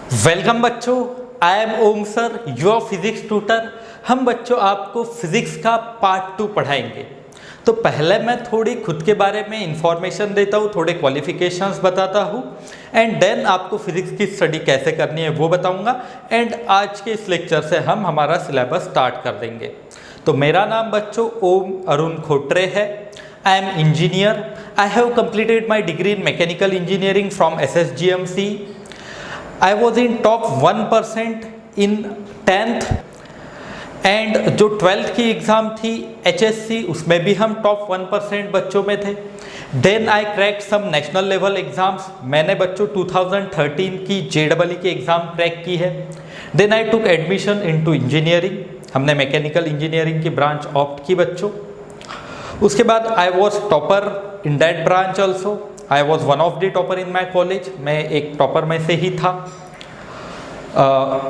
Welcome बच्चों, I am Om sir, your physics tutor. हम बच्चों आपको फिजिक्स का पार्ट 2 पढ़ाएंगे। तो पहले मैं थोड़ी खुद के बारे में इंफॉर्मेशन देता हूँ, थोड़े क्वालिफिकेशंस बताता हूँ एंड देन आपको फिजिक्स की स्टडी कैसे करनी है वो बताऊँगा। एंड आज के इस लेक्चर से हम हमारा सिलेबस स्टार्ट कर देंगे। तो मेरा नाम बच्चों ओम अरुण खोटरे है। I am engineer. I have completed my degree in mechanical engineering from SSGMC. I was in top 1% in 10th and जो 12th की एग्ज़ाम थी HSC उसमें भी हम टॉप 1% बच्चों में थे। Then I cracked some national level exams. मैंने बच्चों 2013 की JEE की एग्ज़ाम क्रैक की है। Then I took admission into engineering. हमने मैकेनिकल इंजीनियरिंग की ब्रांच ऑप्ट की बच्चों। उसके बाद I was topper in that branch also. I was one of the topper in my college. मैं एक टॉपर में से ही था।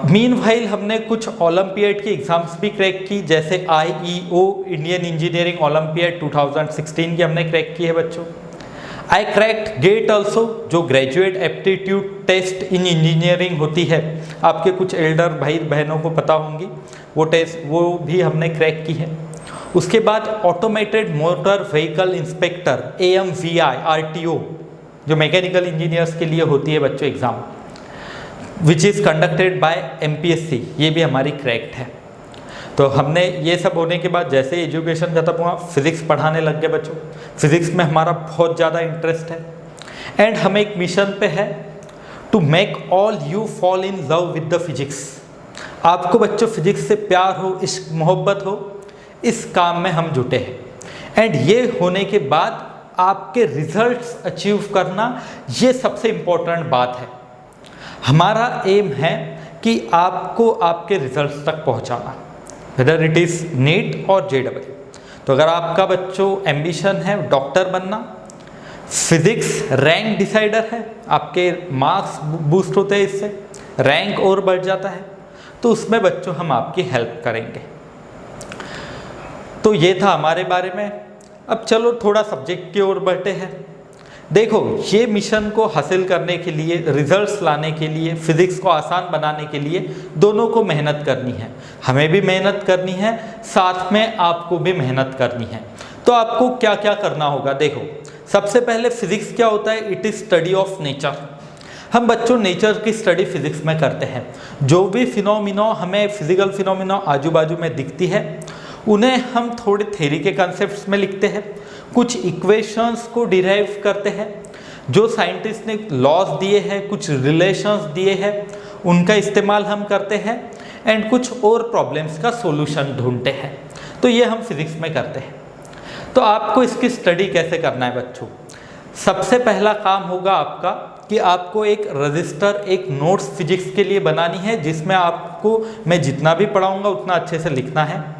मीनवाइल हमने कुछ ओलंपियाड की एग्ज़ाम्स भी क्रैक की, जैसे IEO इंडियन इंजीनियरिंग ओलंपियाड 2016 की हमने क्रैक की है बच्चों। आई क्रैक्ड गेट ऑल्सो, जो graduate aptitude test in engineering होती है, आपके कुछ एल्डर भाई बहनों को पता होंगी वो टेस्ट, वो भी हमने क्रैक की है। उसके बाद automated motor vehicle inspector AMVI RTO, जो मैकेनिकल इंजीनियर्स के लिए होती है बच्चों exam, which is conducted by MPSC, ये भी हमारी क्रैक्ड है। तो हमने ये सब होने के बाद जैसे एजुकेशन खत्म हुआ फिज़िक्स पढ़ाने लग गए बच्चों। फिज़िक्स में हमारा बहुत ज़्यादा इंटरेस्ट है एंड हम एक मिशन पे है to make all you fall in love with the physics. आपको बच्चों फिजिक्स से प्यार हो, इश्क मोहब्बत हो, इस काम में हम जुटे हैं। एंड ये होने के बाद आपके रिजल्ट्स अचीव करना, ये सबसे इम्पोर्टेंट बात है। हमारा एम है कि आपको आपके रिजल्ट्स तक पहुंचाना, वेदर इट इज़ नीट और JEE। तो अगर आपका बच्चों एम्बिशन है डॉक्टर बनना, फिजिक्स रैंक डिसाइडर है, आपके मार्क्स बूस्ट होते हैं, इससे रैंक और बढ़ जाता है, तो उसमें बच्चों हम आपकी हेल्प करेंगे। तो ये था हमारे बारे में। अब चलो थोड़ा सब्जेक्ट की ओर बढ़ते हैं। देखो, ये मिशन को हासिल करने के लिए, रिजल्ट्स लाने के लिए, फिज़िक्स को आसान बनाने के लिए दोनों को मेहनत करनी है। हमें भी मेहनत करनी है, साथ में आपको भी मेहनत करनी है। तो आपको क्या क्या करना होगा, देखो सबसे पहले फिज़िक्स क्या होता है, it is study of nature. हम बच्चों नेचर की स्टडी फिज़िक्स में करते हैं। जो भी फिनोमिना हमें, फिजिकल फिनोमिना आजू बाजू में दिखती है, उन्हें हम थोड़े थ्योरी के कॉन्सेप्ट्स में लिखते हैं, कुछ इक्वेशंस को डिराइव करते हैं, जो साइंटिस्ट ने लॉज दिए हैं, कुछ रिलेशंस दिए हैं, उनका इस्तेमाल हम करते हैं एंड कुछ और प्रॉब्लम्स का सॉल्यूशन ढूंढते हैं। तो ये हम फिज़िक्स में करते हैं। तो आपको इसकी स्टडी कैसे करना है बच्चों, सबसे पहला काम होगा आपका कि आपको एक रजिस्टर, एक नोट्स फिजिक्स के लिए बनानी है, जिसमें आपको मैं जितना भी पढ़ाऊँगा उतना अच्छे से लिखना है।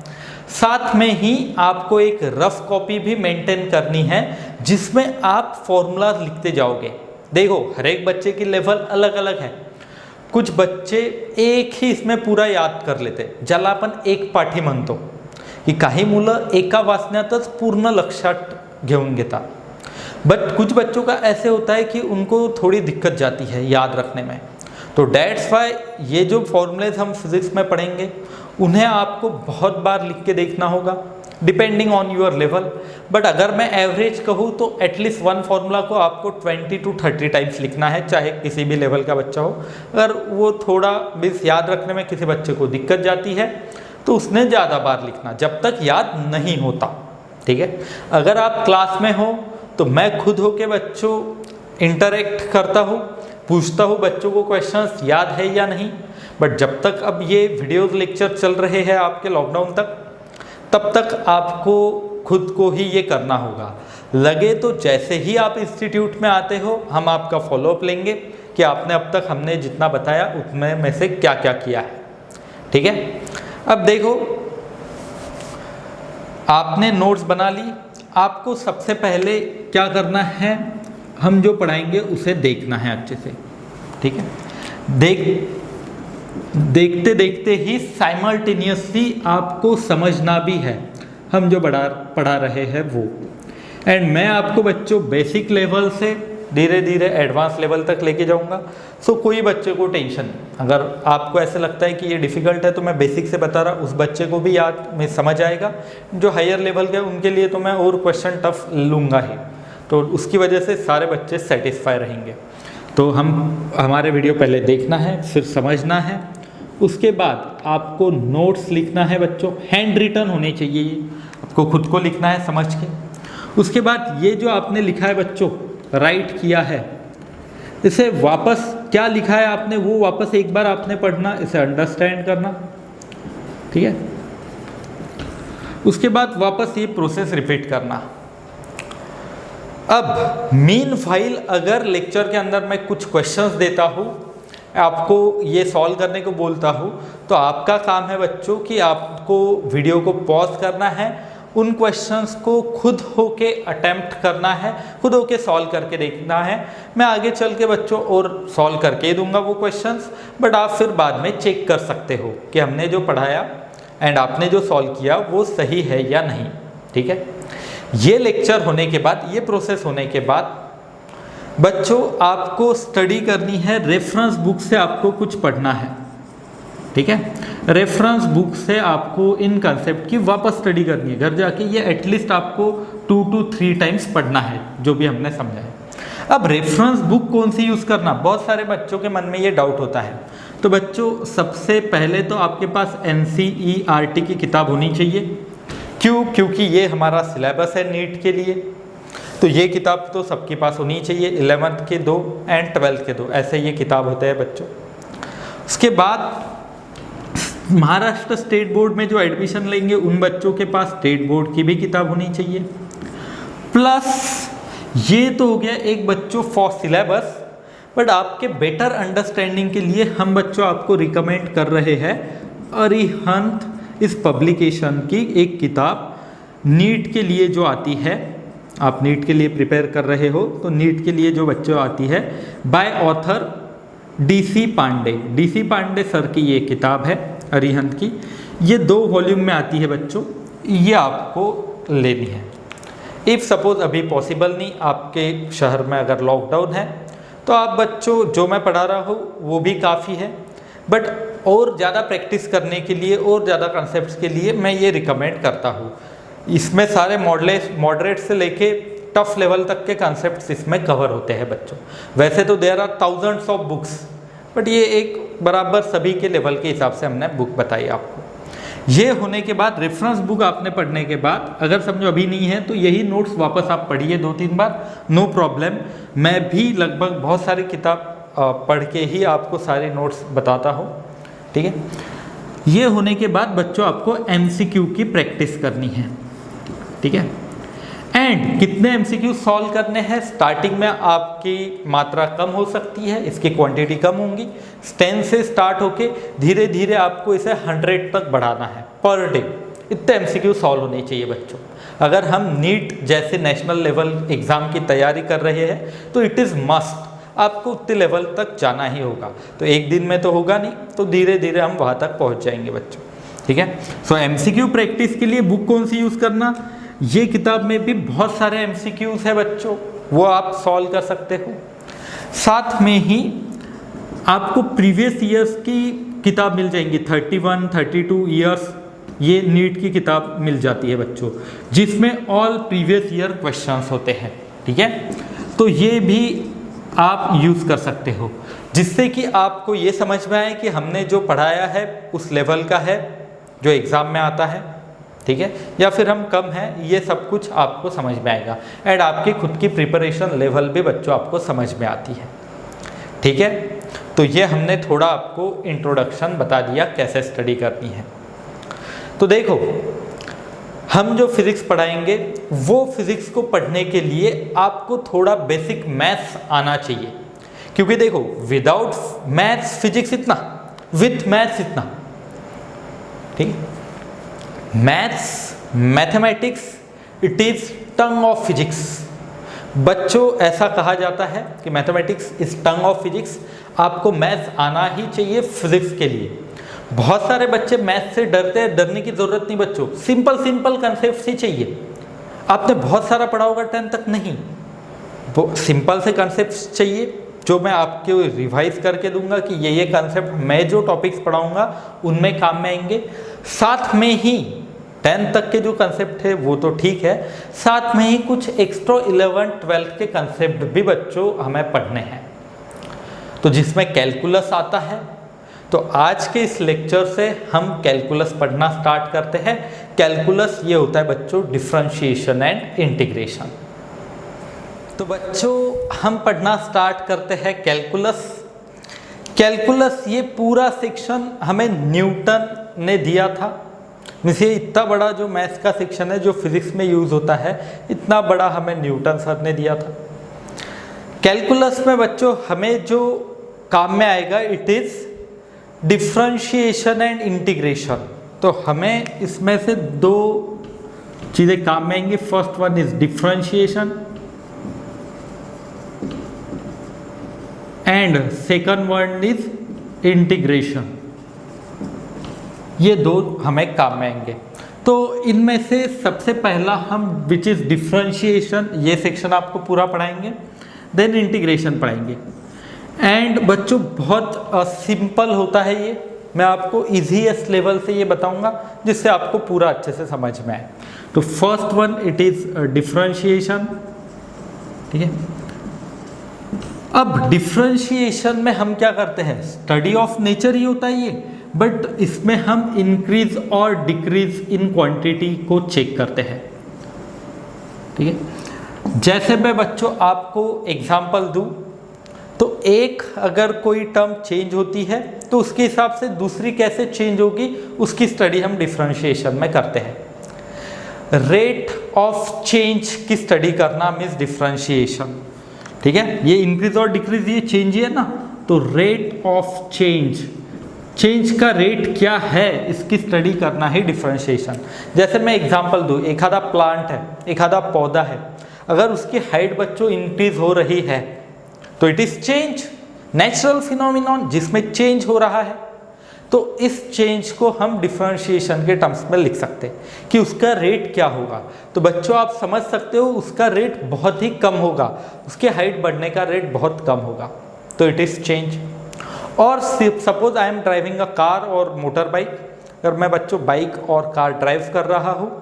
साथ में ही आपको एक रफ कॉपी भी मेंटेन करनी है, जिसमें आप फॉर्मूला लिखते जाओगे। देखो, हर एक बच्चे की लेवल अलग अलग है। कुछ बच्चे एक ही इसमें पूरा याद कर लेते, ज्याला आपण एक पाठी म्हणतो की काही मुलं एका वाचण्यातच पूर्ण लक्षात घेऊन घेतात, बट कुछ बच्चों का ऐसे होता है कि उनको थोड़ी दिक्कत जाती है याद रखने में। तो डैट्स वाई ये जो फॉर्मूलेज हम फिजिक्स में पढ़ेंगे उन्हें आपको बहुत बार लिख के देखना होगा, depending on your level. But अगर मैं एवरेज कहूँ तो एटलीस्ट वन फार्मूला को आपको 20 to 30 टाइम्स लिखना है, चाहे किसी भी लेवल का बच्चा हो। अगर वो थोड़ा मिस याद रखने में किसी बच्चे को दिक्कत जाती है तो उसने ज़्यादा बार लिखना, जब तक याद नहीं होता, ठीक है। अगर आप क्लास में हो तो मैं खुद होके बच्चों इंटरेक्ट करता हूँ, पूछता हूँ बच्चों को क्वेश्चंस याद है या नहीं। बट जब तक अब ये वीडियोस लेक्चर चल रहे हैं आपके लॉकडाउन तक, तब तक आपको खुद को ही ये करना होगा। लगे तो जैसे ही आप इंस्टीट्यूट में आते हो हम आपका फॉलोअप लेंगे कि आपने अब तक हमने जितना बताया उतने में से क्या क्या किया है, ठीक है। अब देखो, आपने नोट्स बना ली, आपको सबसे पहले क्या करना है, हम जो पढ़ाएंगे उसे देखना है अच्छे से, ठीक है। देखते देखते ही साइमल्टेनियसली आपको समझना भी है हम जो पढ़ा रहे हैं वो। एंड मैं आपको बच्चों बेसिक लेवल से धीरे धीरे एडवांस लेवल तक लेके जाऊंगा। सो कोई बच्चे को टेंशन नहीं। अगर आपको ऐसे लगता है कि ये डिफ़िकल्ट है तो मैं बेसिक से बता रहा, उस बच्चे को भी याद में समझ आएगा। जो हायर लेवल के उनके लिए तो मैं और क्वेश्चन टफ लूँगा ही, तो उसकी वजह से सारे बच्चे सेटिस्फाई रहेंगे। तो हमारे वीडियो पहले देखना है, फिर समझना है, उसके बाद आपको नोट्स लिखना है बच्चों, हैंड रिटन होने चाहिए, ये आपको खुद को लिखना है समझ के। उसके बाद ये जो आपने लिखा है बच्चों, राइट किया है, इसे वापस क्या लिखा है आपने वो वापस एक बार आपने पढ़ना, इसे अंडरस्टैंड करना, ठीक है। उसके बाद वापस ये प्रोसेस रिपीट करना। अब मीन फाइल अगर लेक्चर के अंदर मैं कुछ क्वेश्चंस देता हूँ, आपको ये सॉल्व करने को बोलता हूँ, तो आपका काम है बच्चों कि आपको वीडियो को पॉज करना है, उन क्वेश्चंस को खुद होके अटेम्प्ट करना है, खुद होके सॉल्व करके देखना है। मैं आगे चल के बच्चों और सॉल्व करके दूंगा वो क्वेश्चंस, बट आप फिर बाद में चेक कर सकते हो कि हमने जो पढ़ाया एंड आपने जो सॉल्व किया वो सही है या नहीं, ठीक है। ये लेक्चर होने के बाद, ये प्रोसेस होने के बाद बच्चों आपको स्टडी करनी है, रेफरेंस बुक से आपको कुछ पढ़ना है, ठीक है। रेफरेंस बुक से आपको इन कंसेप्ट की वापस स्टडी करनी है, घर जाके ये एटलीस्ट आपको 2 to 3 टाइम्स पढ़ना है जो भी हमने समझा है। अब रेफरेंस बुक कौन सी यूज़ करना, बहुत सारे बच्चों के मन में ये डाउट होता है। तो बच्चों सबसे पहले तो आपके पास NCERT की किताब होनी चाहिए। क्यों? क्योंकि ये हमारा सिलेबस है नीट के लिए, तो ये किताब तो सबके पास होनी चाहिए। 11th के 2 एंड 12th के 2 ऐसे ये किताब होते हैं बच्चों। उसके बाद महाराष्ट्र स्टेट बोर्ड में जो एडमिशन लेंगे उन बच्चों के पास स्टेट बोर्ड की भी किताब होनी चाहिए। प्लस ये तो हो गया एक बच्चों फॉर सिलेबस, बट आपके बेटर अंडरस्टैंडिंग के लिए हम बच्चों आपको रिकमेंड कर रहे हैं अरिहंत इस पब्लिकेशन की एक किताब नीट के लिए जो आती है। आप नीट के लिए प्रिपेयर कर रहे हो तो नीट के लिए जो बच्चों आती है, by author DC Pandey sir की ये किताब है अरिहंत की। ये 2 वॉल्यूम में आती है बच्चों, ये आपको लेनी है। इफ़ सपोज अभी पॉसिबल नहीं, आपके शहर में अगर लॉकडाउन है तो आप बच्चों जो मैं पढ़ा रहा हूँ वो भी काफ़ी है, बट और ज़्यादा प्रैक्टिस करने के लिए और ज़्यादा कॉन्सेप्ट्स के लिए मैं ये रिकमेंड करता हूँ। इसमें सारे मॉडरेट से लेके टफ लेवल तक के कॉन्सेप्ट्स इसमें कवर होते हैं बच्चों। वैसे तो there are thousands of books, but ये एक बराबर सभी के लेवल के हिसाब से हमने बुक बताई आपको। ये होने के बाद रेफरेंस बुक आपने पढ़ने के बाद अगर समझो अभी नहीं है तो यही नोट्स वापस आप पढ़िए 2-3 बार, नो प्रॉब्लम। मैं भी लगभग बहुत सारी किताब पढ़ के ही आपको सारे नोट्स बताता हूँ, ठीक है। ये होने के बाद बच्चों आपको MCQ की प्रैक्टिस करनी है, ठीक है। एंड कितने MCQ सॉल्व करने हैं, स्टार्टिंग में आपकी मात्रा कम हो सकती है, इसकी क्वांटिटी कम होंगी। 10 से स्टार्ट होके धीरे धीरे आपको इसे 100 तक बढ़ाना है पर डे। इतने MCQ सॉल्व होने चाहिए बच्चों। अगर हम नीट जैसे नेशनल लेवल एग्ज़ाम की तैयारी कर रहे हैं तो इट इज़ मस्ट, आपको उतने लेवल तक जाना ही होगा। तो एक दिन में तो होगा नहीं, तो धीरे धीरे हम वहाँ तक पहुँच जाएंगे बच्चों, ठीक है। सो MCQ प्रैक्टिस के लिए बुक कौन सी यूज़ करना, ये किताब में भी बहुत सारे MCQs है बच्चों, वो आप सॉल्व कर सकते हो। साथ में ही आपको प्रीवियस ईयर्स की किताब मिल जाएंगी, 31-32 ईयर्स ये नीट की किताब मिल जाती है बच्चों, जिसमें ऑल प्रीवियस ईयर क्वेश्चंस होते हैं, ठीक है। तो ये भी आप यूज़ कर सकते हो, जिससे कि आपको ये समझ में आए कि हमने जो पढ़ाया है उस लेवल का है जो एग्ज़ाम में आता है, ठीक है, या फिर हम कम हैं, ये सब कुछ आपको समझ में आएगा। एंड आपकी खुद की प्रिपरेशन लेवल भी बच्चों आपको समझ में आती है, ठीक है। तो ये हमने थोड़ा आपको इंट्रोडक्शन बता दिया कैसे स्टडी करनी है। तो देखो हम जो फिज़िक्स पढ़ाएंगे वो फिज़िक्स को पढ़ने के लिए आपको थोड़ा बेसिक मैथ्स आना चाहिए, क्योंकि देखो विदाउट मैथ्स फिजिक्स इतना, विथ मैथ्स इतना, ठीक। Maths mathematics it is tongue of physics. बच्चों ऐसा कहा जाता है कि mathematics is tongue of physics, आपको मैथ्स आना ही चाहिए फिजिक्स के लिए। बहुत सारे बच्चे मैथ्स से डरते हैं, डरने की ज़रूरत नहीं बच्चों, सिंपल कंसेप्ट ही चाहिए। आपने बहुत सारा पढ़ा होगा 10 तक नहीं, वो सिंपल से कॉन्सेप्ट्स चाहिए जो मैं आपको रिवाइज करके दूंगा कि ये कॉन्सेप्ट मैं जो टॉपिक्स पढ़ाऊंगा उनमें काम में आएंगे। साथ में ही 10th तक के जो कंसेप्ट है वो तो ठीक है, साथ में ही कुछ एक्स्ट्रा 11th 12th के कंसेप्ट भी बच्चों हमें पढ़ने हैं, तो जिसमें कैलकुलस आता है। तो आज के इस लेक्चर से हम कैलकुलस पढ़ना स्टार्ट करते हैं। कैलकुलस ये होता है बच्चों डिफरेंशिएशन एंड इंटीग्रेशन। तो बच्चों हम पढ़ना स्टार्ट करते हैं कैलकुलस। कैलकुलस ये पूरा सेक्शन हमें न्यूटन ने दिया था। मीन्स ये इतना बड़ा जो मैथ्स का सेक्शन है जो फिजिक्स में यूज़ होता है, इतना बड़ा हमें न्यूटन सर ने दिया था। कैलकुलस में बच्चों हमें जो काम में आएगा it is differentiation and integration. तो हमें इसमें से दो चीज़ें काम में आएंगी। First one is differentiation and second one is integration. ये दो हमें काम में आएंगे। तो इनमें से सबसे पहला हम विच इज़ डिफरेंशिएशन, ये सेक्शन आपको पूरा पढ़ाएंगे, देन इंटीग्रेशन पढ़ाएंगे। एंड बच्चों बहुत सिंपल होता है ये, मैं आपको ईजीएस्ट लेवल से ये बताऊंगा जिससे आपको पूरा अच्छे से समझ में आए। तो first one it is differentiation, ठीक है। अब डिफरेंशिएशन में हम क्या करते हैं, स्टडी ऑफ नेचर ही होता है ये, बट इसमें हम इंक्रीज और डिक्रीज इन क्वांटिटी को चेक करते हैं, ठीक है। जैसे मैं बच्चों आपको एग्जांपल दूं, तो एक अगर कोई टर्म चेंज होती है तो उसके हिसाब से दूसरी कैसे चेंज होगी उसकी स्टडी हम डिफरेंशिएशन में करते हैं। रेट ऑफ चेंज की स्टडी करना मीन्स डिफरेंशिएशन, ठीक है। ये इंक्रीज और डिक्रीज ये चेंज है ना, तो रेट ऑफ चेंज का रेट क्या है इसकी स्टडी करना ही डिफरेंशिएशन। जैसे मैं एग्जांपल दूं, एक आधा प्लांट है, एक आधा पौधा है, अगर उसकी हाइट बच्चों इंक्रीज हो रही है तो it is change, natural phenomenon जिसमें चेंज हो रहा है। तो इस चेंज को हम डिफरेंशिएशन के टर्म्स में लिख सकते हैं कि उसका रेट क्या होगा। तो बच्चों आप समझ सकते हो उसका रेट बहुत ही कम होगा, उसके हाइट बढ़ने का रेट बहुत कम होगा, तो इट इज चेंज। और suppose I am driving a car और मोटर बाइक, अगर मैं बच्चों बाइक और कार ड्राइव कर रहा हूँ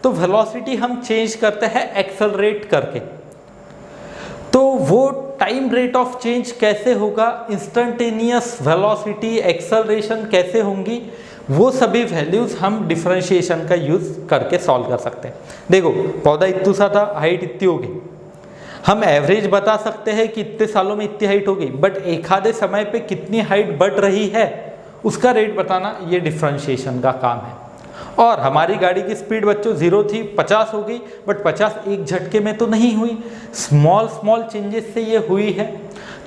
तो वेलोसिटी हम चेंज करते हैं एक्सेलरेट करके। तो वो टाइम रेट ऑफ चेंज कैसे होगा, इंस्टेंटेनियस वेलोसिटी, एक्सेलरेशन कैसे होंगी, वो सभी वैल्यूज हम डिफरेंशिएशन का यूज करके सॉल्व कर सकते हैं। देखो पौधा इतना सा था, हाइट इतनी होगी, हम एवरेज बता सकते हैं कि इतने सालों में इतनी हाइट होगी, बट एक आधे समय पे कितनी हाइट बढ़ रही है उसका रेट बताना ये डिफरेंशिएशन का काम है। और हमारी गाड़ी की स्पीड बच्चों 0 थी, 50 हो गई, बट 50 एक झटके में तो नहीं हुई, स्मॉल स्मॉल चेंजेस से ये हुई है,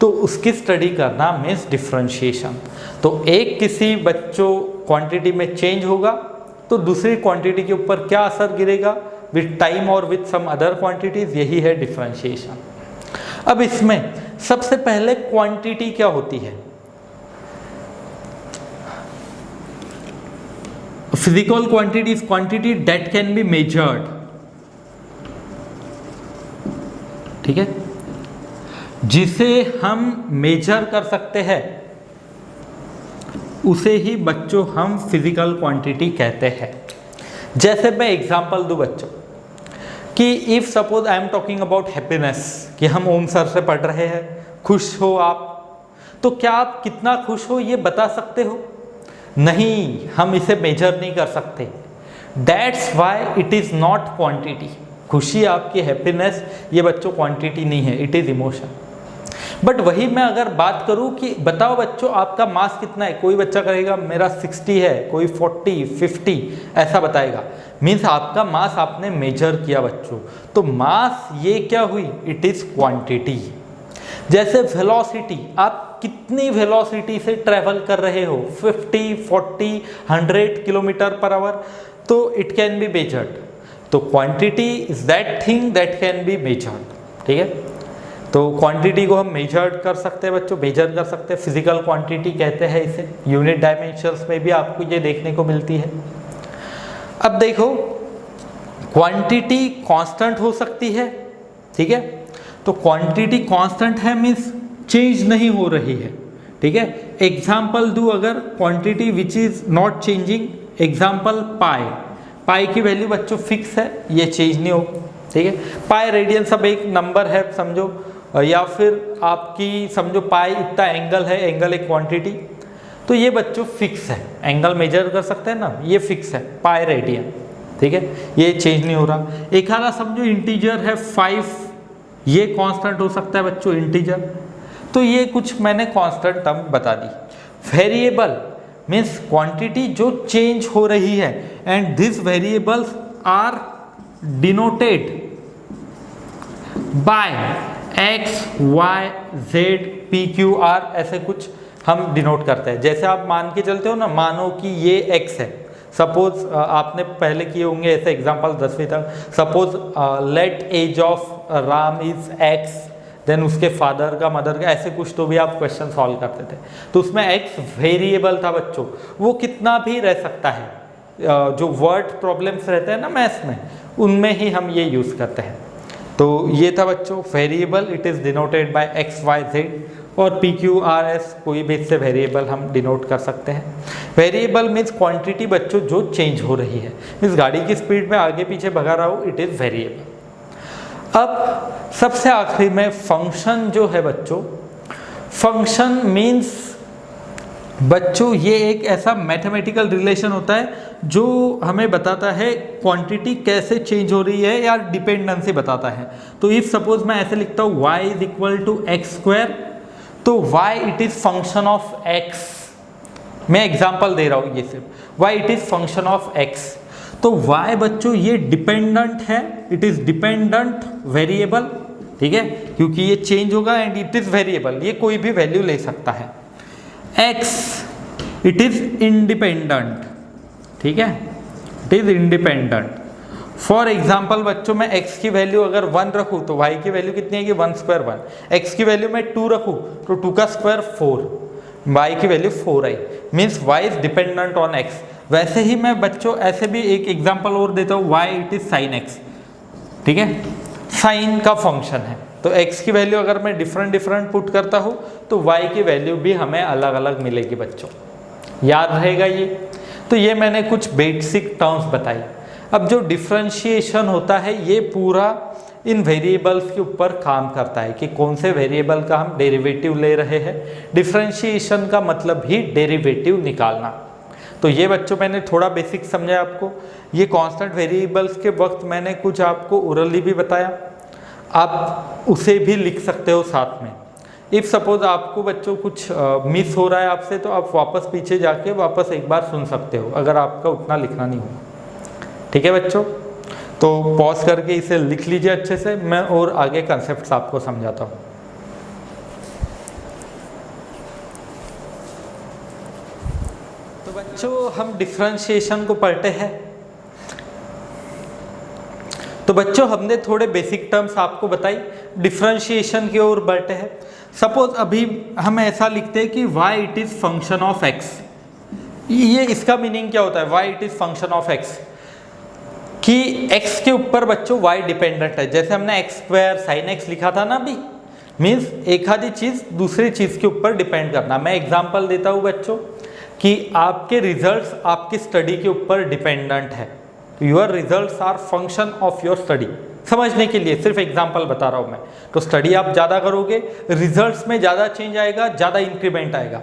तो उसकी स्टडी करना मीन्स डिफरेंशिएशन। तो एक किसी बच्चों क्वांटिटी में चेंज होगा तो दूसरी क्वांटिटी के ऊपर क्या असर गिरेगा विथ टाइम और विथ सम अदर क्वांटिटीज, यही है डिफरेंशिएशन। अब इसमें सबसे पहले क्वांटिटी क्या होती है, physical quantity is quantity that can be measured, ठीक है, जिसे हम मेजर कर सकते हैं उसे ही बच्चों हम फिजिकल क्वांटिटी कहते हैं। जैसे मैं एग्जांपल दूं बच्चों कि if suppose I am talking about happiness, कि हम ओम सर से पढ़ रहे हैं, खुश हो आप, तो क्या आप कितना खुश हो ये बता सकते हो? नहीं, हम इसे मेजर नहीं कर सकते। That's why it is not quantity. खुशी आपकी, हैप्पीनेस, ये बच्चों क्वांटिटी नहीं है, इट इज़ इमोशन। बट वही मैं अगर बात करूं कि बताओ बच्चों आपका मास कितना है, कोई बच्चा कहेगा मेरा 60 है, कोई 40, 50 ऐसा बताएगा, मीन्स आपका मास आपने मेजर किया बच्चों। तो मास ये क्या हुई, इट इज़ क्वांटिटी। जैसे वेलोसिटी, आप कितनी वेलोसिटी से ट्रैवल कर रहे हो, 50, 40, 100 किलोमीटर पर आवर, तो इट कैन बी मेजर्ड। तो quantity is that thing that can be measured, ठीक है। तो क्वांटिटी को हम मेजर्ड कर सकते हैं बच्चों, मेजर कर सकते हैं, फिजिकल क्वांटिटी कहते हैं इसे। यूनिट डायमेंशंस में भी आपको ये देखने को मिलती है। अब देखो क्वांटिटी कांस्टेंट हो सकती है, ठीक है, तो क्वांटिटी कांस्टेंट है मीन्स चेंज नहीं हो रही है, ठीक है। एग्जाम्पल दूँ अगर, quantity which is not changing, example pi की वैल्यू बच्चों फिक्स है, ये चेंज नहीं हो, ठीक है। पाई रेडियन सब एक नंबर है समझो, या फिर आपकी समझो पाई इतना एंगल है, एंगल एक क्वांटिटी, तो ये बच्चों फिक्स है, एंगल मेजर कर सकते हैं ना, ये फिक्स है पाई रेडियन, ठीक है, ये चेंज नहीं हो रहा। एक आधा समझो इंटीजर है 5, ये कांस्टेंट हो सकता है बच्चों इंटीजर, तो ये कुछ मैंने कांस्टेंट टर्म बता दी। वेरिएबल मीन्स क्वांटिटी जो चेंज हो रही है, and this variables are denoted by x y z p q r, ऐसे कुछ हम डिनोट करते हैं। जैसे आप मान के चलते हो ना, मानो कि ये x है, सपोज आपने पहले किए होंगे ऐसे एग्जांपल 10वीं तक, suppose let age of Ram is x, then उसके फादर का मदर का ऐसे कुछ, तो भी आप क्वेश्चन सॉल्व करते थे, तो उसमें x वेरिएबल था बच्चों, वो कितना भी रह सकता है। जो वर्ड प्रॉब्लम्स रहते हैं ना मैथ्स में, उनमें ही हम ये यूज़ करते हैं। तो ये था बच्चों variable, it is denoted by x y z, और पी क्यू आर एस कोई भी इससे वेरिएबल हम डिनोट कर सकते हैं। वेरिएबल मीन्स क्वांटिटी बच्चों जो चेंज हो रही है, मीन्स गाड़ी की स्पीड में आगे पीछे भगा रहा हो, इट इज़ वेरिएबल। अब सबसे आखिरी में फंक्शन जो है बच्चों, फंक्शन मीन्स बच्चों ये एक ऐसा मैथमेटिकल रिलेशन होता है जो हमें बताता है क्वांटिटी कैसे चेंज हो रही है, या डिपेंडेंसी बताता है। तो इफ सपोज मैं ऐसे लिखता हूँ y is equal to x square, तो y it is function of x, मैं एग्जांपल दे रहा हूँ ये सिर्फ, y it is function of x, तो y बच्चों ये डिपेंडेंट है, इट इज डिपेंडेंट वेरिएबल, ठीक है, क्योंकि ये चेंज होगा एंड इट इज वेरिएबल, ये कोई भी वैल्यू ले सकता है। x इट इज इंडिपेंडेंट, ठीक है, it is independent. For example बच्चों मैं x की वैल्यू अगर 1 रखूँ तो y की वैल्यू कितनी आएगी, 1 स्क्वायर 1, x की वैल्यू मैं 2 रखूँ तो 2 का स्क्वायर 4, y की value 4 I, means y is dependent on x। वैसे ही मैं बच्चों ऐसे भी एक एग्जाम्पल और देता हूँ, y it is sine x, ठीक है, साइन का फंक्शन है, तो x की वैल्यू अगर मैं डिफरेंट पुट करता हूँ तो y की वैल्यू भी हमें अलग अलग मिलेगी बच्चों, याद रहेगा ये। तो ये मैंने कुछ बेसिक टर्म्स बताई। अब जो डिफरेंशिएशन होता है ये पूरा इन वेरिएबल्स के ऊपर काम करता है कि कौन से वेरिएबल का हम डेरिवेटिव ले रहे हैं। डिफरेंशिएशन का मतलब ही डेरिवेटिव निकालना। तो ये बच्चों मैंने थोड़ा बेसिक समझाया आपको। ये कांस्टेंट वेरिएबल्स के वक्त मैंने कुछ आपको ओरली भी बताया, आप उसे भी लिख सकते हो साथ में। इफ़ सपोज आपको बच्चों कुछ मिस हो रहा है आपसे, तो आप वापस पीछे जाके वापस एक बार सुन सकते हो, अगर आपका उतना लिखना नहीं होगा। ठीक है बच्चों, तो पॉज करके इसे लिख लीजिए अच्छे से, मैं और आगे कंसेप्ट्स आपको समझाता हूँ। तो बच्चों हम डिफरेंशिएशन को पढ़ते हैं। तो बच्चों हमने थोड़े बेसिक टर्म्स आपको बताई, डिफरेंशिएशन की ओर बढ़ते हैं। सपोज अभी हम ऐसा लिखते हैं कि y it is function of x। ये इसका मीनिंग क्या होता है, y it is function of x, कि x के ऊपर बच्चों y डिपेंडेंट है। जैसे हमने x स्क्वायर साइन x लिखा था ना अभी, मीन्स एक आधी चीज दूसरी चीज के ऊपर डिपेंड करना। मैं एग्जांपल देता हूँ बच्चों कि आपके रिजल्ट्स आपकी स्टडी के ऊपर डिपेंडेंट है। Your results are function of your study. समझने के लिए सिर्फ एग्जांपल बता रहा हूँ मैं। तो स्टडी आप ज़्यादा करोगे, रिजल्ट्स में ज़्यादा चेंज आएगा, ज़्यादा इंक्रीमेंट आएगा।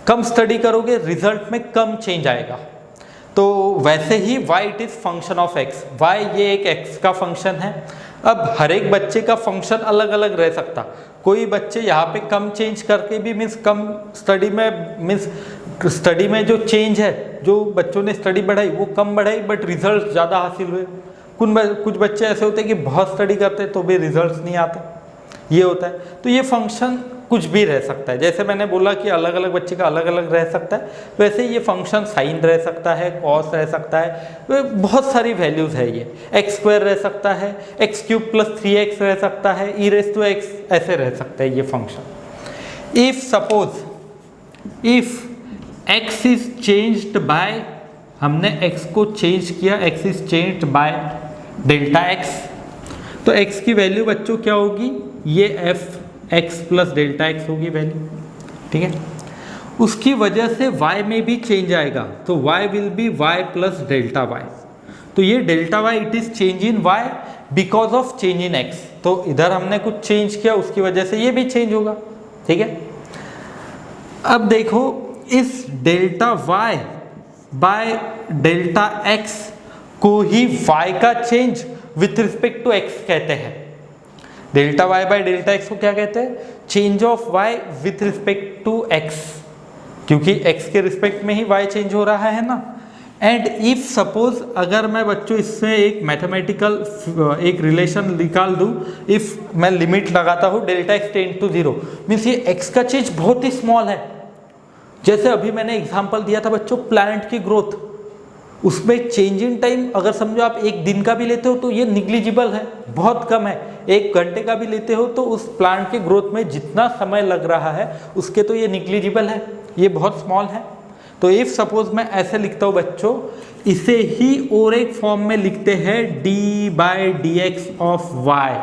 कम स्टडी करोगे, रिजल्ट में कम चेंज आएगा। तो वैसे ही y it is function of x, y ये एक x का फंक्शन है। अब हर एक बच्चे का फंक्शन अलग अलग रह सकता। कोई बच्चे यहाँ पे कम चेंज करके भी मीन्स कम स्टडी में, मीन्स स्टडी में जो चेंज है, जो बच्चों ने स्टडी बढ़ाई वो कम बढ़ाई बट रिजल्ट ज़्यादा हासिल हुए। कुछ बच्चे ऐसे होते हैं कि बहुत स्टडी करते तो भी रिजल्ट्स नहीं आते, ये होता है। तो ये फंक्शन कुछ भी रह सकता है। जैसे मैंने बोला कि अलग अलग बच्चे का अलग अलग रह सकता है, वैसे ये फंक्शन साइन रह सकता है, कॉस रह सकता है, बहुत सारी वैल्यूज़ है। ये एक्स स्क्वायर रह सकता है, एक्स क्यूब प्लस 3x रह सकता है, ई रेज़ टू एक्स ऐसे रह सकता है ये function. If suppose if x is changed by, हमने x को चेंज किया, x is changed by delta x, तो x की वैल्यू बच्चों क्या होगी, ये F x plus delta x होगी वैल्यू, ठीक है। उसकी वजह से y में भी चेंज आएगा, तो y will be y plus delta y. तो ये delta y it is change in y because of change in x। तो इधर हमने कुछ चेंज किया, उसकी वजह से ये भी चेंज होगा, ठीक है। अब देखो इस delta y by delta x को ही y का change with respect to x कहते हैं। Delta y by delta x को क्या कहते हैं? Change of y with respect to x, क्योंकि x के रिस्पेक्ट में ही y चेंज हो रहा है ना। एंड इफ सपोज अगर मैं बच्चों इससे एक मैथमेटिकल एक रिलेशन निकाल दूं, इफ मैं लिमिट लगाता हूं delta x tend to 0, means ये x का चेंज बहुत ही स्मॉल है। जैसे अभी मैंने एग्जांपल दिया था बच्चों प्लांट की ग्रोथ, उसमें चेंज इन टाइम अगर समझो आप एक दिन का भी लेते हो तो ये निग्लिजिबल है, बहुत कम है। एक घंटे का भी लेते हो तो उस प्लांट के ग्रोथ में जितना समय लग रहा है उसके तो ये निग्लिजिबल है, ये बहुत स्मॉल है। तो इफ सपोज मैं ऐसे लिखता हूँ बच्चों, इसे ही और एक फॉर्म में लिखते हैं d by d x of y.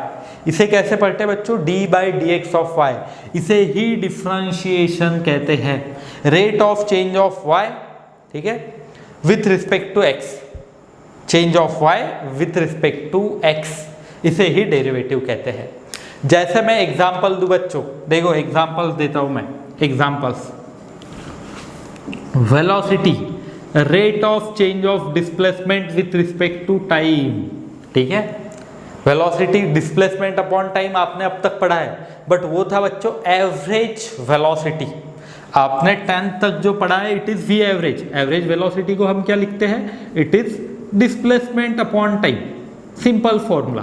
इसे कैसे पढ़ते हैं बच्चों? D by d x of y. इसे ही डिफरेंशिएशन कहते हैं, rate of change of y, ठीक है, with respect to x. Change of y with respect to x, इसे ही डेरिवेटिव कहते हैं। जैसे मैं एग्जाम्पल दूं बच्चों, देखो एग्जाम्पल देता हूं मैं, examples. Velocity, rate of change of displacement with respect to time, ठीक है। वेलोसिटी डिस्प्लेसमेंट अपॉन टाइम आपने अब तक पढ़ा है, बट वो था बच्चों एवरेज वेलोसिटी। आपने 10th तक जो पढ़ा है it is v average. Average velocity को हम क्या लिखते हैं? It is displacement upon time. Simple formula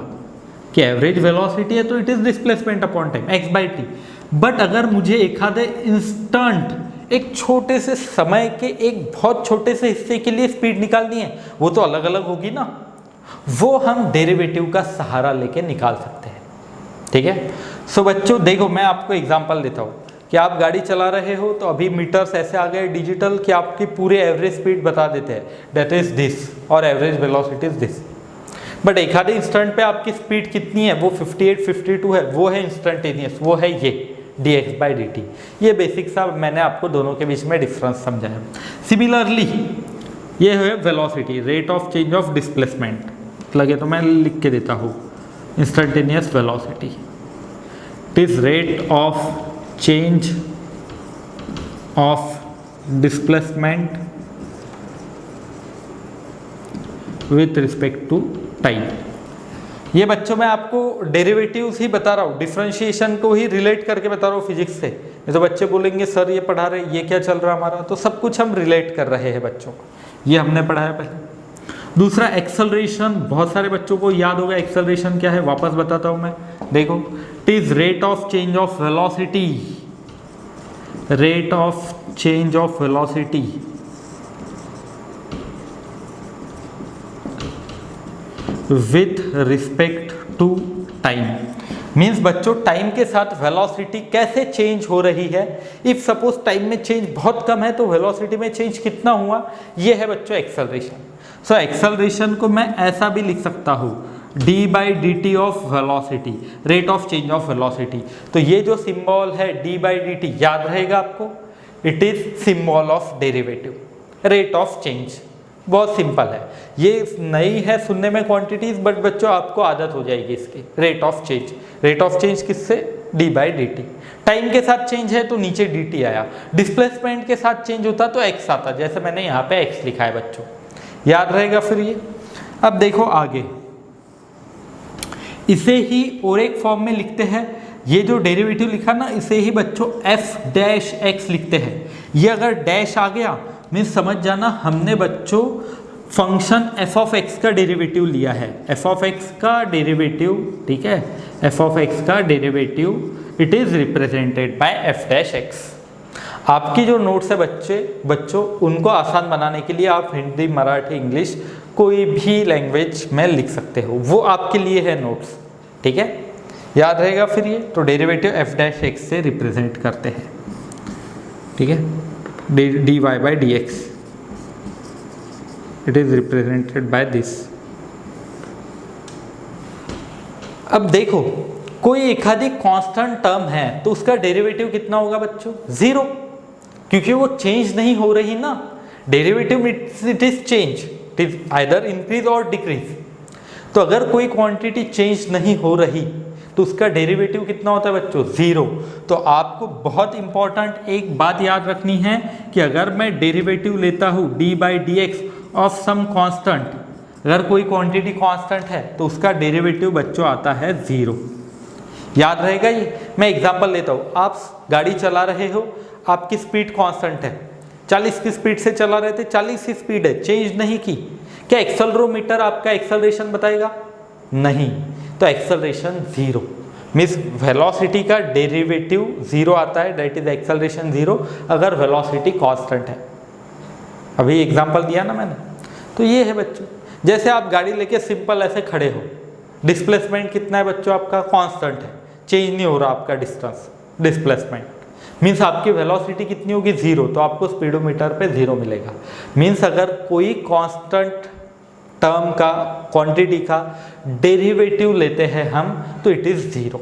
कि एवरेज वेलोसिटी है तो it is displacement upon time x by t. But अगर मुझे एक आधे इंस्टेंट एक छोटे से समय के एक बहुत छोटे से हिस्से के लिए स्पीड निकालनी है, वो तो अलग अलग होगी ना, वो हम डेरिवेटिव का सहारा लेके निकाल सकते हैं, ठीक है। सो बच्चों देखो मैं आपको एग्जांपल देता हूँ कि आप गाड़ी चला रहे हो तो अभी मीटर्स ऐसे आ गए डिजिटल कि आपकी पूरे एवरेज स्पीड बता देते हैं, दैट इज दिस, और average velocity is this. But एक आधे इंस्टेंट पे आपकी स्पीड कितनी है? वो 58, 52 है, वो है इंस्टेंटेनियस, वो है ये dx बाई dt। ये बेसिक सा मैंने आपको दोनों के बीच में डिफरेंस समझाया। सिमिलरली ये है velocity, rate of change of displacement. लगे तो मैं लिख के देता हूँ, instantaneous velocity it is rate of change of displacement with respect to time. ये बच्चों मैं आपको डेरिवेटिव्स ही बता रहा हूँ, डिफरेंशिएशन को ही रिलेट करके बता रहा हूँ फिजिक्स से। ये तो बच्चे बोलेंगे सर ये पढ़ा रहे, ये क्या चल रहा हमारा, तो सब कुछ हम रिलेट कर रहे हैं बच्चों को, ये हमने पढ़ा है पहले। दूसरा एक्सेलरेशन, बहुत सारे बच्चों को याद होगा एक्सेलरेशन क्या है, वापस बताता हूँ मैं। देखो it is rate of change of velocity, rate of change of velocity with respect to time. Means बच्चों टाइम के साथ वेलोसिटी कैसे चेंज हो रही है। इफ सपोज टाइम में चेंज बहुत कम है तो वेलोसिटी में चेंज कितना हुआ, ये है बच्चों एक्सेलरेशन। सो एक्सेलरेशन को मैं ऐसा भी लिख सकता हूँ, D by d T of velocity, rate of change of velocity. तो ये जो सिंबल है डी बाई डी टी याद रहेगा आपको, it is symbol of derivative, rate of change. बहुत सिंपल है, ये नई है सुनने में क्वांटिटीज, बट बच्चों आपको आदत हो जाएगी इसकी। Rate of change, rate of change किससे? D by d t. Time के साथ चेंज है तो नीचे डी टी आया, डिस्प्लेसमेंट के साथ चेंज होता तो एक्स आता, जैसे मैंने यहाँ पे एक्स लिखा है बच्चों, याद रहेगा फिर ये। अब देखो आगे, इसे ही और एक फॉर्म में लिखते हैं, ये जो डेरिवेटिव लिखा ना इसे ही बच्चों एफ डैश एक्स लिखते हैं। ये अगर डैश आ गया मीन्स समझ जाना हमने बच्चों फंक्शन एफ ऑफ एक्स का डेरिवेटिव लिया है। एफ ऑफ एक्स का डेरिवेटिव, ठीक है, एफ ऑफ एक्स का derivative it is represented bye F dash x. आपकी जो नोट्स है बच्चों उनको आसान बनाने के लिए आप हिंदी, मराठी, इंग्लिश कोई भी लैंग्वेज में लिख सकते हो, वो आपके लिए है नोट्स, ठीक है, याद रहेगा फिर ये। तो डेरिवेटिव एफ डैश एक्स से रिप्रेजेंट करते हैं, ठीक है, d y by d x it is represented by this. अब देखो कोई एकाधिक कांस्टेंट टर्म है तो उसका डेरिवेटिव कितना होगा बच्चों? 0, क्योंकि वो चेंज नहीं हो रही ना। Derivative it is change, it is either increase और डिक्रीज। तो अगर कोई क्वांटिटी चेंज नहीं हो रही तो उसका डेरिवेटिव कितना होता है बच्चों? 0। तो आपको बहुत इंपॉर्टेंट एक बात याद रखनी है कि अगर मैं डेरिवेटिव लेता हूँ d/dx ऑफ सम कांस्टेंट, अगर कोई क्वांटिटी कांस्टेंट है तो उसका डेरिवेटिव बच्चों आता है 0। याद रहेगा ये? मैं एग्जांपल लेता हूँ। आप गाड़ी चला रहे हो, आपकी स्पीड कांस्टेंट है, 40 की स्पीड से चला रहे थे, 40 की स्पीड है, चेंज नहीं की। क्या एक्सेलरोमीटर आपका एक्सेलरेशन बताएगा? नहीं। तो एक्सेलरेशन 0 मीन्स वेलोसिटी का डेरिवेटिव 0 आता है, दैट इज एक्सेलरेशन 0 अगर वेलोसिटी कांस्टेंट है। अभी एग्जांपल दिया ना मैंने। तो ये है बच्चों, जैसे आप गाड़ी लेके सिंपल ऐसे खड़े हो, डिस्प्लेसमेंट कितना है बच्चों? आपका कांस्टेंट है, चेंज नहीं हो रहा आपका डिस्टेंस, डिस्प्लेसमेंट मीन्स आपकी वेलोसिटी कितनी होगी? 0। तो आपको स्पीडोमीटर पे 0 मिलेगा। मीन्स अगर कोई कांस्टेंट टर्म का, क्वांटिटी का डेरिवेटिव लेते हैं हम तो इट इज 0।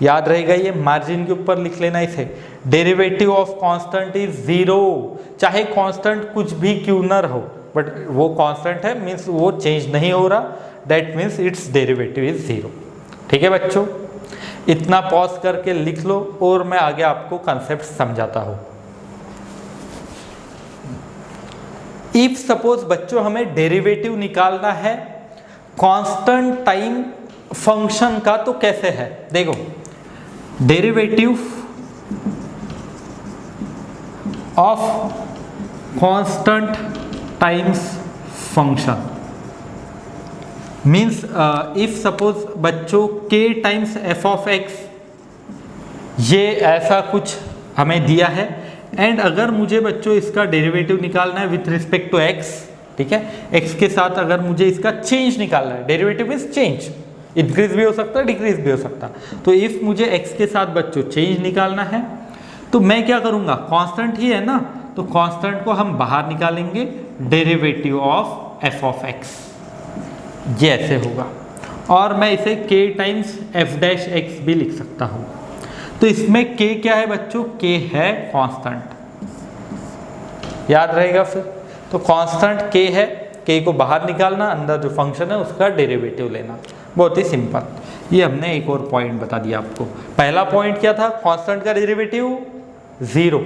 याद रहेगा ये? मार्जिन के ऊपर लिख लेना इसे, डेरिवेटिव ऑफ कांस्टेंट इज 0। चाहे कांस्टेंट कुछ भी क्यों न हो, बट वो कांस्टेंट है मीन्स वो चेंज नहीं हो रहा, that means it's derivative is 0। ठीक है बच्चों, इतना पॉज करके लिख लो और मैं आगे आपको कंसेप्ट समझाता हूँ। इफ सपोज बच्चों हमें डेरिवेटिव निकालना है कांस्टेंट टाइम फंक्शन का, तो कैसे है? देखो, derivative of constant times function means if suppose बच्चों k times f of x, ये ऐसा कुछ हमें दिया है, एंड अगर मुझे बच्चों इसका डेरिवेटिव निकालना है विथ रिस्पेक्ट टू x, ठीक है, x के साथ अगर मुझे इसका चेंज निकालना है, डेरिवेटिव मीन्स चेंज, इंक्रीज भी हो सकता है, डिक्रीज भी हो सकता है। तो इफ मुझे x के साथ बच्चों चेंज निकालना है तो मैं क्या करूँगा? कांस्टेंट ही है ना, तो कांस्टेंट को हम बाहर निकालेंगे, derivative of f of x, ये ऐसे होगा। और मैं इसे k times f dash x भी लिख सकता हूँ। तो इसमें k क्या है बच्चों? k है कांस्टेंट, याद रहेगा फिर। तो कांस्टेंट k है, k को बाहर निकालना, अंदर जो फंक्शन है उसका डेरिवेटिव लेना, बहुत ही सिंपल। ये हमने एक और पॉइंट बता दिया आपको। पहला पॉइंट क्या था? कांस्टेंट का डेरिवेटिव 0।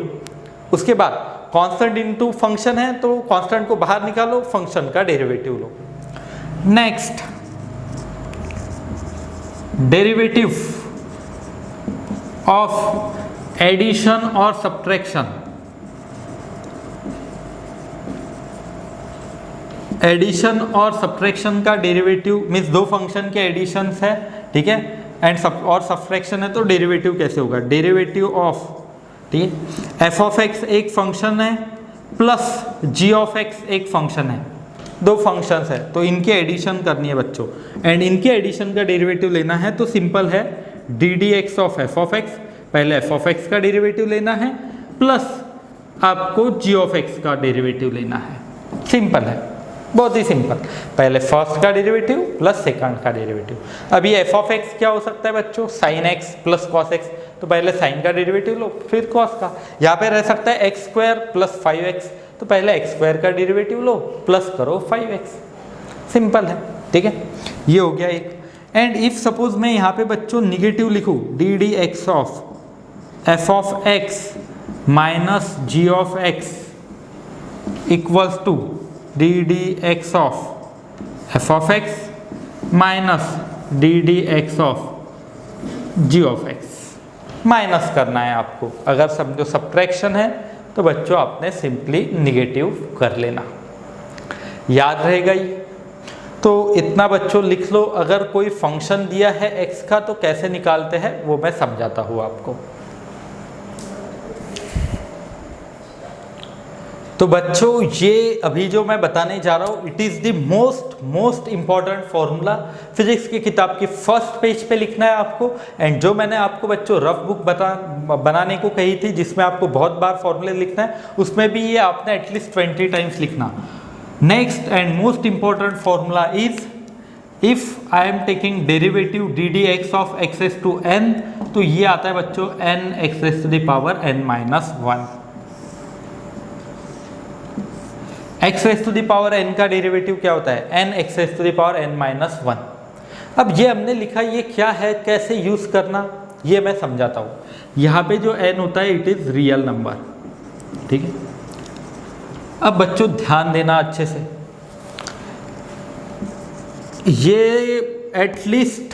उसके बाद कांस्टेंट इनटू फंक्शन है तो कांस्टेंट को बाहर निकालो, फंक्शन का डेरिवेटिव लो। नेक्स्ट, डेरिवेटिव ऑफ एडिशन और सब्ट्रैक्शन। एडिशन और सब्ट्रैक्शन का डेरिवेटिव मीन्स दो फंक्शन के एडिशन है, ठीक है, एंड और सब्ट्रैक्शन है, तो डेरिवेटिव कैसे होगा? डेरिवेटिव ऑफ, ठीक है, एफ ऑफ एक्स एक फंक्शन है प्लस जी ऑफ एक्स एक फंक्शन है, दो फंक्शंस है, तो इनके एडिशन करनी है बच्चों, एंड इनके एडिशन का डेरिवेटिव लेना है तो सिंपल है, D d x of f of x, पहले एफ ऑफ एक्स का डेरिवेटिव लेना है प्लस आपको जी ऑफ एक्स का डेरिवेटिव लेना है। सिंपल है, बहुत ही सिंपल। पहले फर्स्ट का डेरिवेटिव प्लस सेकंड का डेरिवेटिव। अब ये एफ ऑफ एक्स क्या हो सकता है बच्चों? Sine x plus cos x, तो पहले साइन का डेरिवेटिव लो फिर कॉस का। यहाँ पे रह सकता है एक्स स्क्वायर प्लस 5x, तो पहले एक्स स्क्वायर का डेरिवेटिव लो प्लस करो 5x। सिंपल है, ठीक है, ये हो गया एक। एंड इफ सपोज मैं यहाँ पे बच्चों निगेटिव लिखूँ, d d x of f of x minus g of x equals to d d x of f of x minus d d x of g of x. Minus करना है आपको, अगर समझो सब्ट्रैक्शन है तो बच्चों आपने सिंपली निगेटिव कर लेना, याद रहेगा ये। तो इतना बच्चों लिख लो। अगर कोई फंक्शन दिया है x का तो कैसे निकालते हैं वो मैं समझाता हूँ आपको। तो बच्चों ये अभी जो मैं बताने जा रहा हूँ, it is the most important formula. Physics की किताब की फर्स्ट पेज पे लिखना है आपको। एंड जो मैंने आपको बच्चों रफ बुक बनाने को कही थी जिसमें आपको बहुत बार फॉर्मूले लिखना है, उसमें भी ये आपने एटलीस्ट 20 टाइम्स लिखना। Next and most important formula is if I am taking derivative d d x of x raise to n, तो ये आता है बच्चों n x raise to the power n minus one. X raise to the power n का derivative क्या होता है? N x raise to the power n minus one. अब ये हमने लिखा, ये क्या है, कैसे यूज करना, ये मैं समझाता हूँ। यहाँ पे जो n होता है इट इज रियल नंबर, ठीक है। अब बच्चों ध्यान देना अच्छे से, ये एटलीस्ट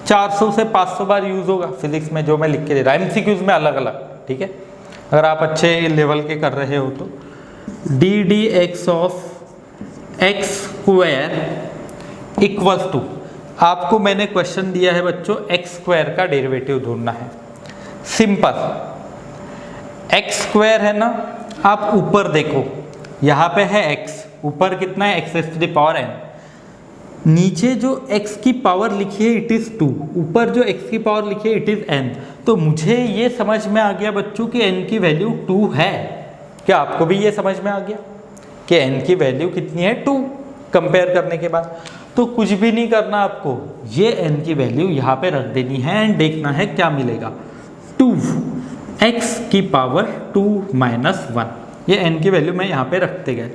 400 से 500 बार यूज होगा फिजिक्स में जो मैं लिख के दे रहा हूँ, एमसीक्यूज में अलग अलग, ठीक है। अगर आप अच्छे लेवल के कर रहे हो तो d d x of x square equals to, आपको मैंने क्वेश्चन दिया है बच्चों एक्स स्क्वायर का डेरिवेटिव ढूंढना है। सिंपल, एक्स स्क्वायर है ना, आप ऊपर देखो, यहाँ पे है एक्स, ऊपर कितना है x raise to the power n, नीचे जो x की पावर लिखी है इट इज़ 2, ऊपर जो x की पावर लिखी है इट इज़ n। तो मुझे ये समझ में आ गया बच्चों कि n की वैल्यू 2 है। क्या आपको भी ये समझ में आ गया कि n की वैल्यू कितनी है? 2। कंपेयर करने के बाद तो कुछ भी नहीं करना आपको, ये n की वैल्यू यहाँ पे रख देनी है एंड देखना है क्या मिलेगा। 2x की पावर 2 माइनस 1, ये n की वैल्यू मैं यहाँ पे रखते गए,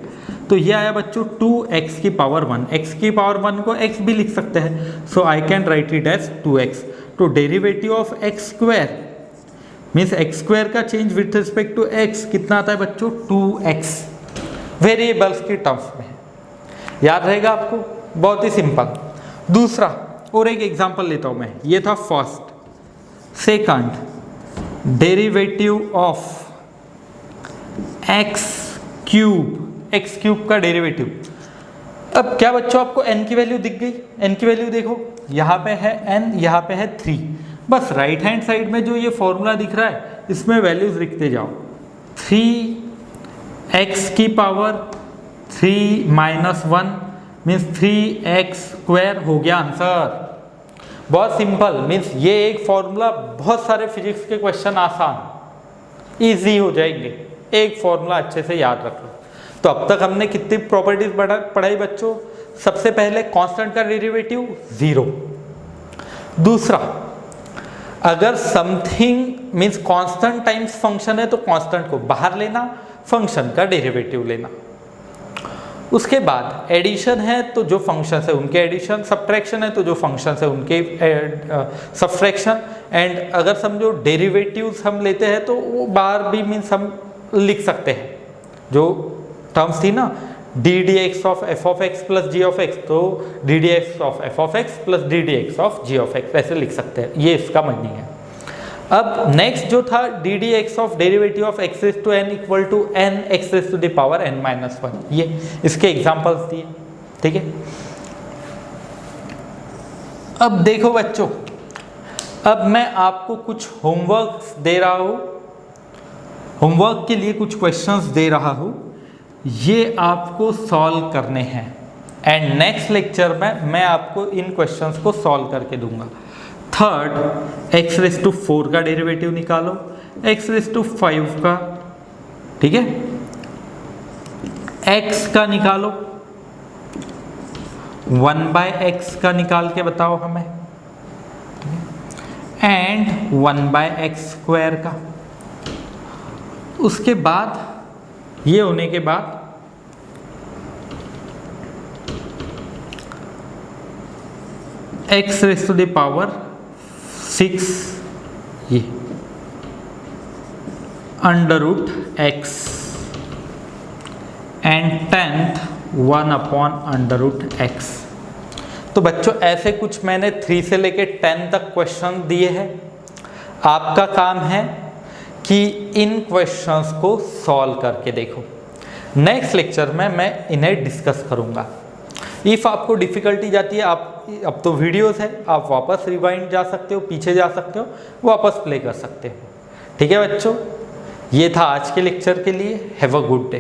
तो ये आया बच्चों 2x की पावर 1। x की पावर 1 को x भी लिख सकते हैं, so I can write it as 2x। तो derivative of x square means x square का change with respect to x कितना आता है बच्चों? 2x, वेरिएबल्स की टर्म्स में। याद रहेगा आपको, बहुत ही सिंपल। दूसरा और एक एग्जांपल लेता हूं मैं, ये था first. Second, derivative of x cube का डेरिवेटिव। अब क्या बच्चों आपको n की वैल्यू दिख गई? n की वैल्यू देखो, यहाँ पे है n, यहाँ पे है 3। बस राइट हैंड साइड में जो ये फॉर्मूला दिख रहा है इसमें वैल्यूज लिखते जाओ। 3x की power 3 minus 1 means 3x square हो गया आंसर। बहुत सिंपल, मीन्स ये एक फॉर्मूला, बहुत सारे फिजिक्स के क्वेश्चन आसान इजी हो जाएंगे, एक फॉर्मूला अच्छे से याद रख लो। तो अब तक हमने कितनी प्रॉपर्टीज पढ़ाई बच्चों? सबसे पहले कांस्टेंट का डेरिवेटिव 0। दूसरा, अगर something means constant times function है तो कांस्टेंट को बाहर लेना, फंक्शन का डेरिवेटिव लेना। उसके बाद एडिशन है तो जो फंक्शन है उनके एडिशन, सब्ट्रैक्शन है तो जो फंक्शन है उनके सब्ट्रैक्शन। एंड अगर समझो डेरिवेटिव्स हम लेते हैं तो वो बाहर भी मीन्स हम लिख सकते हैं, जो टर्म्स थी ना d d x of f of x plus g of x, तो d d x of f of x plus d d x of g of x ऐसे लिख सकते हैं, ये इसका मीनिंग है। अब नेक्स्ट जो था d d x of derivative of x raise to n equal to n x raise to the power n minus 1, ये इसके एग्जांपल्स दिए, ठीक है। अब देखो बच्चों, अब मैं आपको कुछ होमवर्क दे रहा हूँ, होमवर्क के लिए कुछ क्वेश्चंस दे रहा हूँ, ये आपको सॉल्व करने हैं एंड नेक्स्ट लेक्चर में मैं आपको इन क्वेश्चंस को सॉल्व करके दूंगा। थर्ड, एक्स रेज़ टू 4 का डेरिवेटिव निकालो, एक्स रेज़ टू 5 का, ठीक है, x का निकालो, 1/x का निकाल के बताओ हमें, एंड 1/x स्क्वायर का। उसके बाद ये होने के बाद x raise to the power 6 ये √x एंड 10th 1/√x। तो बच्चों ऐसे कुछ मैंने 3 से लेके 10 तक क्वेश्चन दिए हैं। आपका काम है कि इन क्वेश्चंस को सॉल्व करके देखो। नेक्स्ट लेक्चर में मैं इन्हें डिस्कस करूंगा। इफ़ आपको डिफ़िकल्टी जाती है, आप अब तो वीडियोस है, आप वापस रिवाइंड जा सकते हो, पीछे जा सकते हो, वापस प्ले कर सकते हो, ठीक है बच्चों। ये था आज के लेक्चर के लिए। Have a good day.